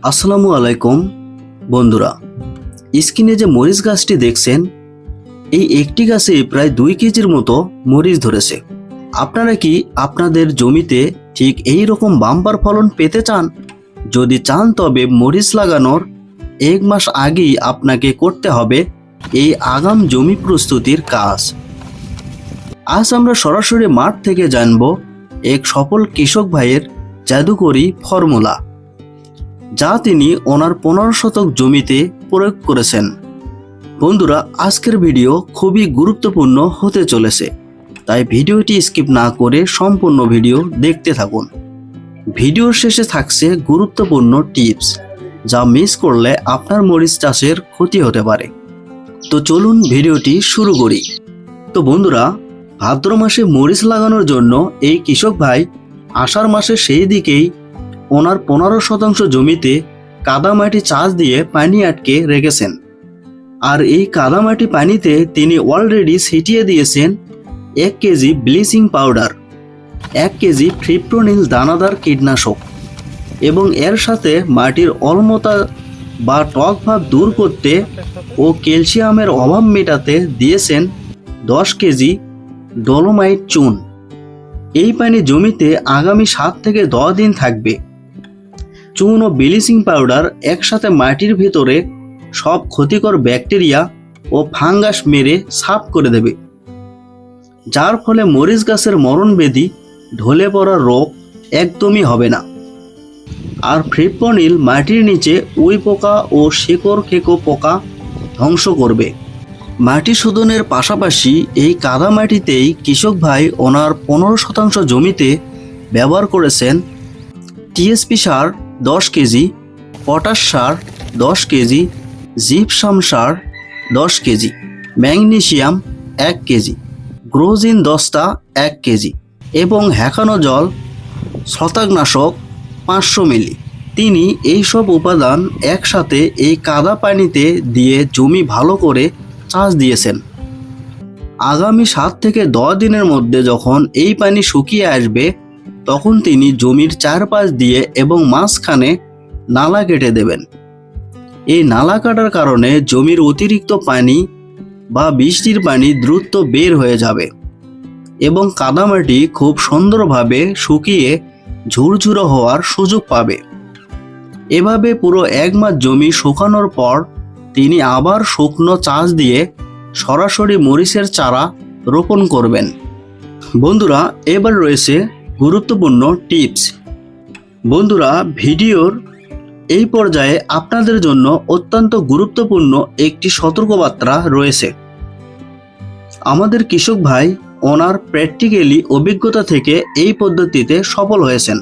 আসসালামু আলাইকুম বন্ধুরা, স্ক্রিনে যে মরিচ গাছটি দেখছেন, এই একটি গাছে প্রায় 2 কেজির মতো মরিচ ধরেছে। আপনারা কি আপনাদের জমিতে ঠিক এই রকম বাম্পার ফলন পেতে চান? যদি চান তবে মরিচ লাগানোর 1 মাস আগেই আপনাকে করতে হবে এই আগাম জমি প্রস্তুতির কাজ। আজ আমরা সরাসরি মাঠ থেকে জানব এক সফল কৃষক ভাইয়ের জাদুকরি ফর্মুলা, যা তিনি ওনার 15 শতক জমিতে প্রয়োগ করেছেন। বন্ধুরা, আজকের ভিডিও খুবই গুরুত্বপূর্ণ হতে চলেছে, তাই ভিডিওটি স্কিপ না করে সম্পূর্ণ ভিডিও দেখতে থাকুন। ভিডিওর শেষে থাকছে গুরুত্বপূর্ণ টিপস, যা মিস করলে আপনার মরিচ চাষের ক্ষতি হতে পারে। তো চলুন ভিডিওটি শুরু করি। তো বন্ধুরা, ভাদ্র মাসে মরিচ লাগানোর জন্য এই কৃষক ভাই আষাঢ় মাসে সেই দিকেই ওনার 15 শতাংশ জমিতে কাদামাটি চাষ দিয়ে পানি আটকে রেখেছেন। আর এই কাদামাটি পানিতে তিনি অলরেডি ছিটিয়ে দিয়েছেন 1 KG bleaching powder, 1 KG fipronil দানাদার কীটনাশক এবং এর সাথে মাটির অম্লতা বা টক ভাব দূর করতে ও ক্যালসিয়ামের অভাব মেটাতে দিয়েছেন 10 কেজি ডলোমাইট চুন। এই পানি জমিতে আগামী 7 থেকে 10 দিন থাকবে। চুন ও ব্লিচিং পাউডার একসাথে মাটির ভিতরে সব ক্ষতিকর ব্যাকটেরিয়া ও ফাঙ্গাস মেরে সাফ করে দেবে, যার ফলে মরিচ গাছের মরণ ব্যাধি, ঢলে পড়া রোগ একদমই হবে না। আর ফিপ্রোনিল মাটির নিচে উই পোকা ও শেকড় খেকো পোকা ধ্বংস করবে। মাটি শোধনের পাশাপাশি এই কাদা মাটিতেই কৃষক ভাই ওনার 15 শতাংশ জমিতে ব্যবহার করেছেন টিএসপি সার 10 কেজি, পটাশ সার 10 কেজি, জিপসাম সার 10 কেজি, ম্যাগনেসিয়াম 1 কেজি, গ্রোজিন 10টা 1 কেজি এবং হ্যাকানো জল ছত্রাকনাশক 500 মিলি। তিনি এই সব উপাদান একসাথে এই কাদা পানিতে দিয়ে জমি ভালো করে চাষ দিয়েছেন। আগামী 7 থেকে 10 দিনের মধ্যে যখন এই পানি শুকিয়ে আসবে, তখন তিনি জমির চারপাশ দিয়ে এবং মাঝখানে নালা কেটে দেবেন। এই নালা কাটার কারণে জমির অতিরিক্ত পানি বা বৃষ্টির পানি দ্রুত বের হয়ে যাবে এবং কাদামাটি খুব সুন্দরভাবে শুকিয়ে ঝুরঝুরো হওয়ার সুযোগ পাবে। এভাবে পুরো 1 মাস জমি শুকানোর পর তিনি আবার শুকনো চাষ দিয়ে সরাসরি মরিচের চারা রোপণ করবেন। বন্ধুরা, এবার রয়েছে গুরুত্বপূর্ণ টিপস। বন্ধুরা, ভিডিওর এই পর্যায়ে আপনাদের জন্য অত্যন্ত গুরুত্বপূর্ণ একটি সতর্কবার্তা রয়েছে। আমাদের কৃষক ভাই ওনার প্র্যাকটিক্যালি অভিজ্ঞতা থেকে এই পদ্ধতিতে সফল হয়েছেন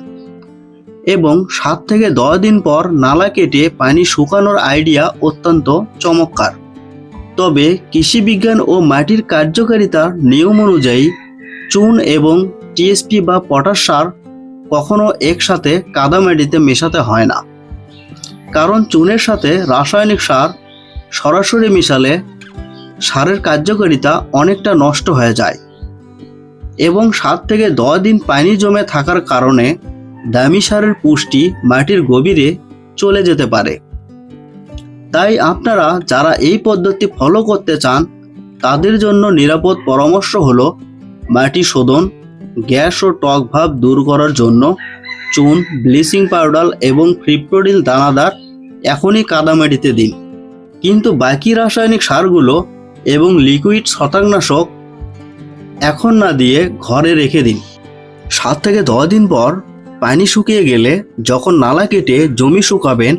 এবং 7 থেকে 10 দিন পর নালা কেটে পানি শুকানোর আইডিয়া অত্যন্ত চমৎকার। তবে কৃষি বিজ্ঞান ও মাটির কার্যকারিতার নিয়ম অনুযায়ী চুন এবং টিএসপি বা পটাশ সার কখনো একসাথে কাদামাটিতে মেশাতে হয় না, কারণ চুনের সাথে রাসায়নিক সার সরাসরি মিশালে সারের কার্যকারিতা অনেকটা নষ্ট হয়ে যায় এবং 7 থেকে 10 দিন পানি জমে থাকার কারণে দামি সারের পুষ্টি মাটির গভীরে চলে যেতে পারে। তাই আপনারা যারা এই পদ্ধতি ফলো করতে চান, তাদের জন্য নিরাপদ পরামর্শ হলো মাটি শোধন, গ্যাস ও টক ভাব দূর করার জন্য চুন, ব্লিচিং পাউডার এবং ফিপ্রোনিল দানাদার এখনই কাদামাটিতে দিন, কিন্তু বাকি রাসায়নিক সারগুলো এবং লিকুইড ছত্রাকনাশক এখন না দিয়ে ঘরে রেখে দিন। 7 থেকে 10 দিন পর পানি শুকিয়ে গেলে যখন নালা কেটে জমি শুকাবেন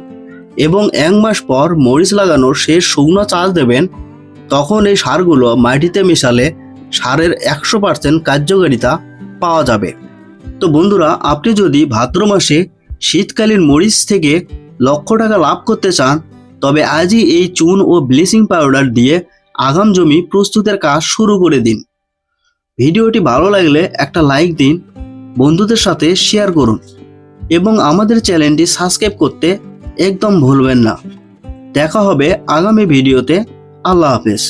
এবং 1 মাস পর মরিচ লাগানোর শেষ শুকনো চাষ দেবেন, তখন এই সারগুলো মাটিতে মেশালে সারের 100% কার্যকারিতা পাওয়া যাবে। তো বন্ধুরা, আপনি যদি ভাদ্র মাসে শীতকালীন মরিচ থেকে লক্ষ টাকা লাভ করতে চান, তবে আজই এই চুন ও ব্লিচিং পাউডার দিয়ে আগাম জমি প্রস্তুতের কাজ শুরু করে দিন। ভিডিওটি ভালো লাগলে একটা লাইক দিন, বন্ধুদের সাথে শেয়ার করুন এবং আমাদের চ্যানেলটি সাবস্ক্রাইব করতে একদম ভুলবেন না। দেখা হবে আগামী ভিডিওতে। আল্লাহ হাফেজ।